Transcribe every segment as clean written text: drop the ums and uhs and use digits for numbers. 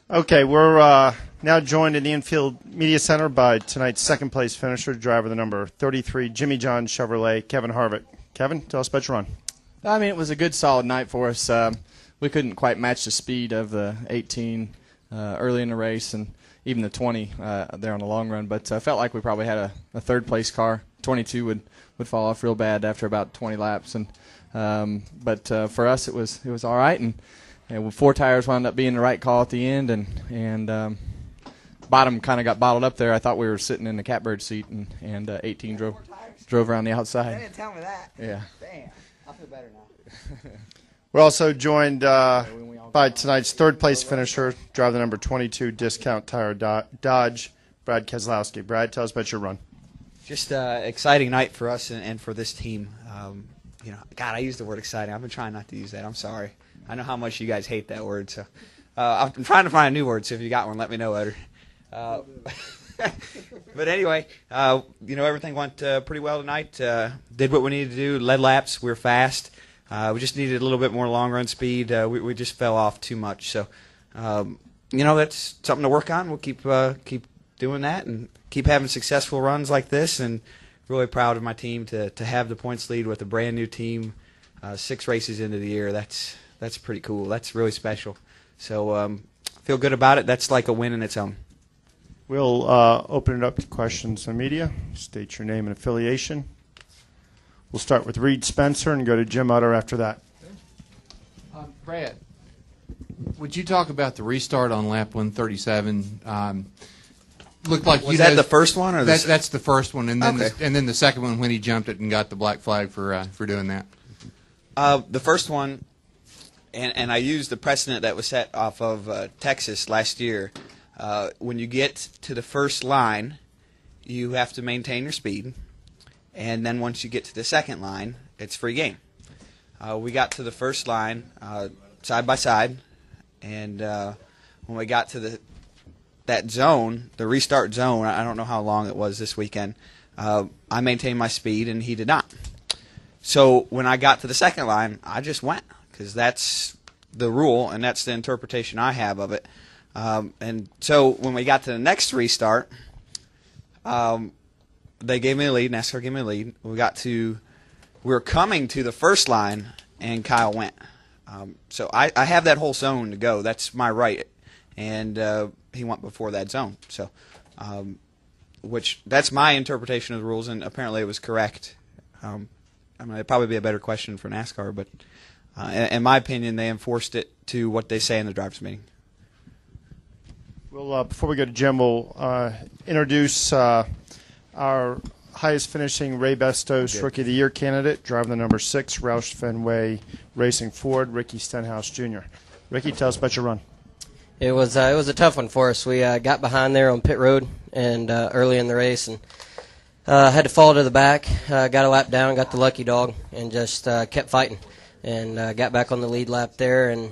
Okay, we're now joined in the infield media center by tonight's second-place finisher, driver the number 33, Jimmy John Chevrolet, Kevin Harvick. Kevin, tell us about your run. I mean, it was a good, solid night for us. We couldn't quite match the speed of the 18 early in the race and even the 20 there on the long run, but I felt like we probably had a third-place car. 22 would fall off real bad after about 20 laps, and but for us it was all right, and 4 tires wound up being the right call at the end, and bottom kind of got bottled up there. I thought we were sitting in the catbird seat, and 18 drove around the outside. They didn't tell me that. Yeah. Damn, I feel better now. We're also joined by tonight's third-place finisher, driver the number 22, Discount Tire Dodge, Brad Keselowski. Brad, tell us about your run. Just exciting night for us and for this team. God, I use the word exciting. I've been trying not to use that. I'm sorry. I know how much you guys hate that word, so I'm trying to find a new word. So if you got one, let me know, Edder. But anyway, everything went pretty well tonight. Did what we needed to do. Led laps. We were fast. We just needed a little bit more long run speed. We just fell off too much. So, that's something to work on. We'll keep doing that and keep having successful runs like this. And really proud of my team to have the points lead with a brand new team, 6 races into the year. That's pretty cool. That's really special. So feel good about it. That's like a win in its own. We'll open it up to questions from the media. State your name and affiliation. We'll start with Reed Spencer and go to Jim Utter after that. Brad, would you talk about the restart on lap 137? Looked like was that the first one, or that's the first one, and then okay. and then the second one when he jumped it and got the black flag for doing that. The first one, and I used the precedent that was set off of Texas last year. When you get to the first line, you have to maintain your speed. And then once you get to the second line, it's free game. We got to the first line side by side, and when we got to that zone, the restart zone, I don't know how long it was this weekend, I maintained my speed, and he did not. So when I got to the second line, I just went, because that's the rule, and that's the interpretation I have of it. And so when we got to the next restart, they gave me a lead. NASCAR gave me a lead. We were coming to the first line, and Kyle went. So I have that whole zone to go. That's my right, and he went before that zone. So, that's my interpretation of the rules, and apparently it was correct. It'd probably be a better question for NASCAR, but in my opinion, they enforced it to what they say in the drivers' meeting. Well, before we go to Jim, we'll introduce our highest finishing Ray Bestos Rookie of the Year candidate, driver the number 6, Roush Fenway Racing Ford, Ricky Stenhouse Jr. Ricky, tell us about your run. It was a tough one for us. We got behind there on pit road and early in the race, and had to fall to the back. Got a lap down, got the lucky dog, and just kept fighting, and got back on the lead lap there, and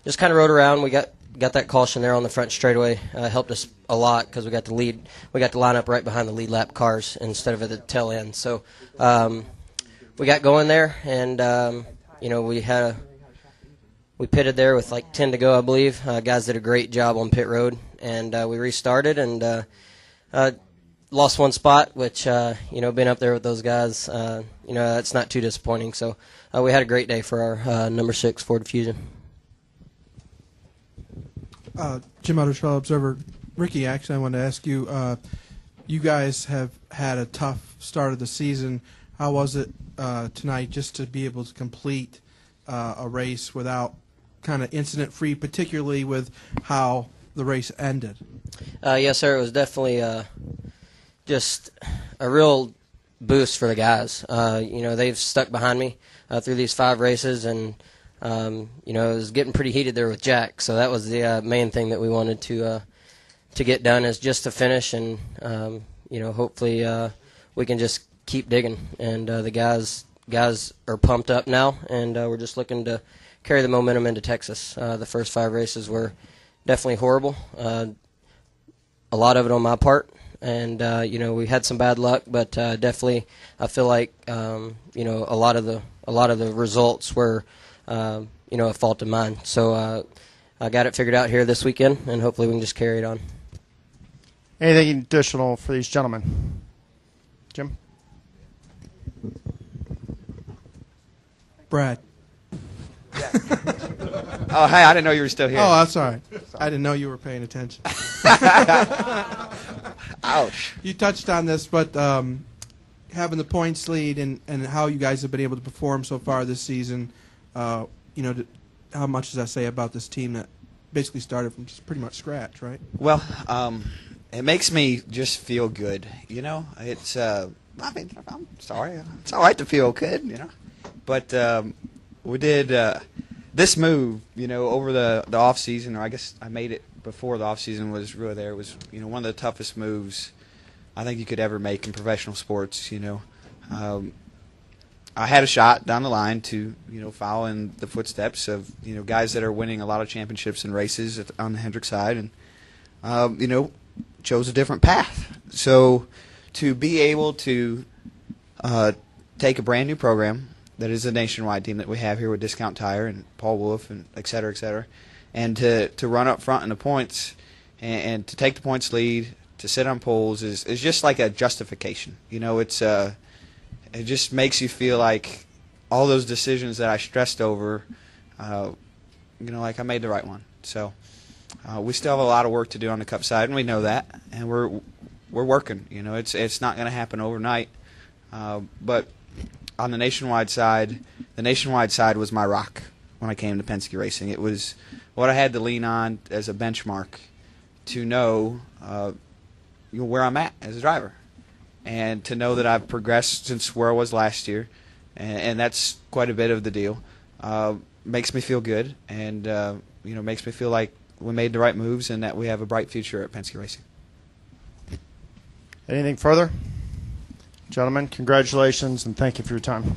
just kind of rode around. We got that caution there on the front straightaway. Helped us a lot because we got the lead. We got to line up right behind the lead lap cars instead of at the tail end. So we got going there, and we pitted there with like 10 to go, I believe. Guys did a great job on pit road, and we restarted and lost one spot, which being up there with those guys, that's not too disappointing. So we had a great day for our number 6 Ford Fusion. Jim Utter, Fellow Observer. Ricky, actually, I wanted to ask you, you guys have had a tough start of the season. How was it tonight just to be able to complete a race without kind of incident-free, particularly with how the race ended? Yes, sir. It was definitely just a real boost for the guys. They've stuck behind me through these 5 races, and it was getting pretty heated there with Jack, so that was the main thing that we wanted to get done, is just to finish, and hopefully we can just keep digging. And the guys are pumped up now, and we're just looking to carry the momentum into Texas. The first 5 races were definitely horrible, a lot of it on my part, and we had some bad luck, but definitely I feel like a lot of the results were a fault of mine. So got it figured out here this weekend, and hopefully we can just carry it on. Anything additional for these gentlemen? Jim? Brad. Oh, hey, I didn't know you were still here. Oh, that's all right. I didn't know you were paying attention. Ouch. You touched on this, but having the points lead and how you guys have been able to perform so far this season, how much does that say about this team that basically started from just pretty much scratch, right? Well, it makes me just feel good. It's I'm sorry. It's all right to feel good, But we did this move, over the off season, or I guess I made it before the off season was really there. It was, one of the toughest moves I think you could ever make in professional sports. I had a shot down the line to, follow in the footsteps of, guys that are winning a lot of championships and races on the Hendrick side, and chose a different path. So to be able to take a brand new program that is a nationwide team that we have here with Discount Tire and Paul Wolf and et cetera, and to run up front in the points and to take the points lead, to sit on poles is just like a justification. It just makes you feel like all those decisions that I stressed over, like I made the right one. So we still have a lot of work to do on the Cup side, and we know that, and we're working. It's not going to happen overnight, but on the nationwide side was my rock when I came to Penske Racing. It was what I had to lean on as a benchmark to know where I'm at as a driver, and to know that I've progressed since where I was last year, and that's quite a bit of the deal. Makes me feel good, and makes me feel like we made the right moves and that we have a bright future at Penske Racing. Anything further? Gentlemen, congratulations, and thank you for your time.